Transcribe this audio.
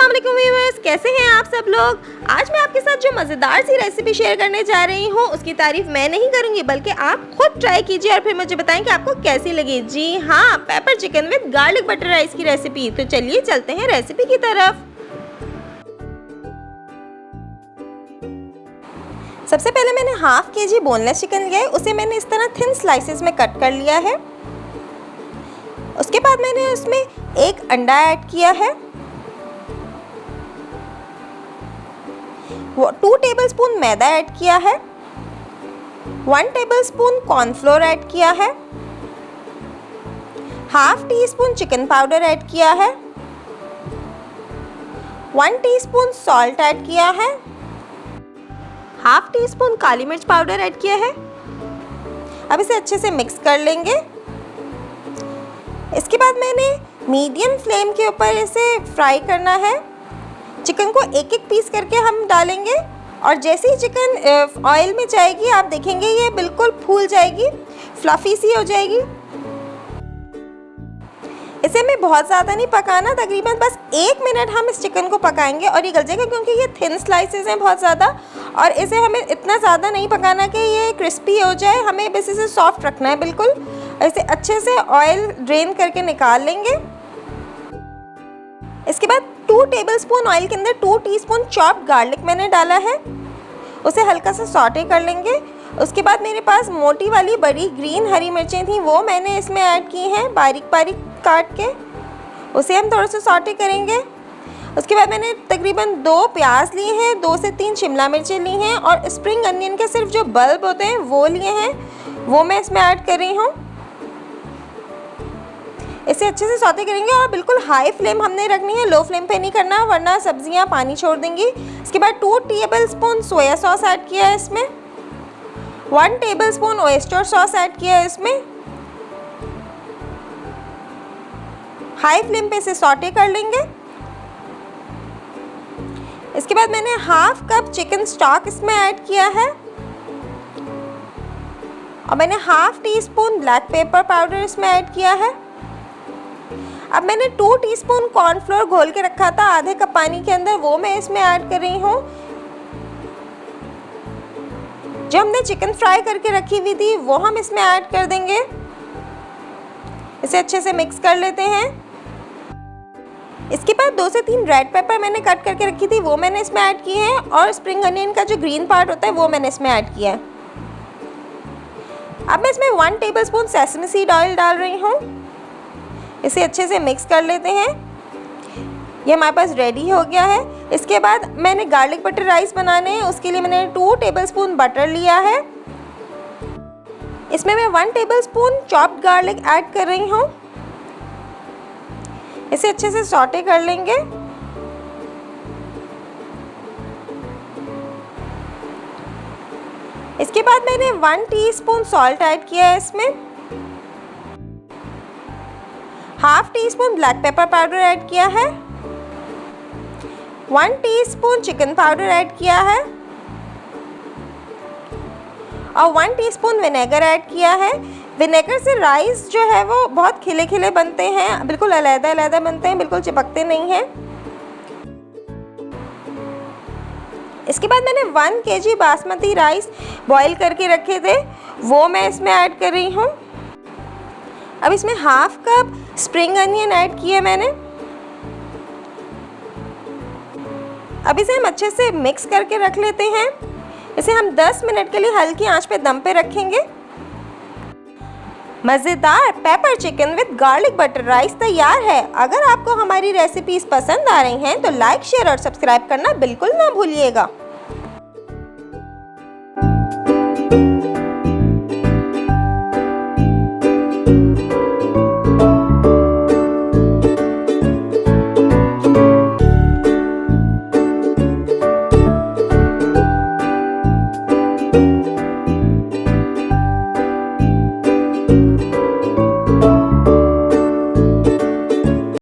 अस्सलाम वालेकुम व्यूअर्स, कैसे हैं आप सब लोग। आज मैं आपके साथ जो मज़ेदार सी रेसिपी शेयर करने जा रही हूँ उसकी तारीफ मैं नहीं करूँगी बल्कि आप खुद ट्राई कीजिए और फिर मुझे बताएं कि आपको कैसी लगी। जी हाँ, pepper chicken with garlic butter rice की रेसिपी। तो चलिए चलते हैं रेसिपी की तरफ। सबसे पहले मैंने हाफ केजी बोनलेस चिकन लिया है, उसे मैंने इस तरह थिन स्लाइसेस में कट कर लिया है। उसके बाद मैंने उसमें एक अंडा ऐड किया है, 2 टेबलस्पून मैदा ऐड किया है, 1 टेबलस्पून कॉर्नफ्लोर ऐड किया है, half tea spoon chicken powder add किया है, 1 टीस्पून सॉल्ट ऐड किया है, हाफ टी स्पून काली मिर्च पाउडर ऐड किया है। अब इसे अच्छे से मिक्स कर लेंगे। इसके बाद मैंने मीडियम फ्लेम के ऊपर इसे फ्राई करना है। चिकन को एक एक पीस करके हम डालेंगे और जैसे ही चिकन ऑयल में जाएगी आप देखेंगे ये बिल्कुल फूल जाएगी, फ्लफी सी हो जाएगी। इसे हमें बहुत ज़्यादा नहीं पकाना, तकरीबन बस 1 मिनट हम इस चिकन को पकाएंगे और ये गल जाएगा क्योंकि ये थिन स्लाइसेस हैं बहुत ज़्यादा। और इसे हमें इतना ज़्यादा नहीं पकाना कि ये क्रिस्पी हो जाए, हमें बस इसे सॉफ्ट रखना है बिल्कुल। इसे अच्छे से ऑयल ड्रेन करके निकाल लेंगे। इसके बाद 2 टेबलस्पून ऑयल के अंदर 2 टीस्पून चॉप्ड गार्लिक मैंने डाला है, उसे हल्का सा सॉटे कर लेंगे। उसके बाद मेरे पास मोटी वाली बड़ी ग्रीन हरी मिर्चें थी, वो मैंने इसमें ऐड की हैं बारीक बारीक काट के, उसे हम थोड़ा सा सॉटे करेंगे। उसके बाद मैंने तकरीबन 2 प्याज लिए हैं, 2 से 3 शिमला मिर्चें ली हैं और स्प्रिंग अनियन के सिर्फ जो बल्ब होते हैं वो लिए हैं, वो मैं इसमें ऐड कर रही हूँ। इसे अच्छे से सौते करेंगे और बिल्कुल हाई फ्लेम हमने रखनी है, लो फ्लेम पे नहीं करना वरना सब्जियां पानी छोड़ देंगी। इसके बाद 2 टेबलस्पून सोया सॉस ऐड किया है इसमें, 1 टेबलस्पून ओयस्टर सॉस ऐड किया है इसमें। हाई फ्लेम पे इसे सौटे कर लेंगे। इसके बाद मैंने हाफ कप चिकन स्टॉक इसमें ऐड किया है और मैंने half tea spoon black pepper powder इसमें ऐड किया है। अब मैंने 2 टीस्पून कॉर्नफ्लोर घोल के रखा था आधे कप पानी के अंदर, वो मैं इसमें ऐड कर रही हूँ। जो हमने चिकन फ्राई करके रखी हुई थी वो हम इसमें ऐड कर देंगे। इसे अच्छे से मिक्स कर लेते हैं। इसके बाद 2 से 3 रेड पेपर मैंने कट करके रखी थी, वो मैंने इसमें ऐड की है और स्प्रिंग अनियन का जो ग्रीन पार्ट होता है वो मैंने इसमें ऐड किया है। अब मैं इसमें 1 टेबलस्पून सेसमी सीड ऑयल डाल रही हूँ। इसे अच्छे से मिक्स कर लेते हैं। ये हमारे पास रेडी हो गया है। इसके बाद मैंने गार्लिक बटर राइस बनाने हैं, उसके लिए मैंने 2 टेबलस्पून बटर लिया है। इसमें मैं 1 टेबलस्पून चॉप्ड गार्लिक ऐड कर रही हूँ। इसे अच्छे से सॉटे कर लेंगे। इसके बाद मैंने 1 टीस्पून सॉल्ट ऐड किया है इसमें, half tea spoon black pepper powder add किया है, 1 टीस्पून चिकन पाउडर ऐड किया है और 1 टीस्पून विनेगर ऐड किया है। विनेगर से राइस जो है वो बहुत खिले खिले बनते हैं, बिल्कुल अलग अलग बनते हैं, बिल्कुल चिपकते नहीं हैं। इसके बाद मैंने 1 केजी बासमती राइस बॉईल करके रखे थे, वो मैं इसमें ऐड कर रही हूँ। अब इसमें half cup spring onion add किए मैंने। अब इसे हम अच्छे से मिक्स करके रख लेते हैं। इसे हम 10 मिनट के लिए हल्की आंच पे दम पे रखेंगे। मज़ेदार pepper chicken with garlic butter rice तैयार है। अगर आपको हमारी रेसिपीज पसंद आ रही हैं तो लाइक, शेयर और सब्सक्राइब करना बिल्कुल ना भूलिएगा।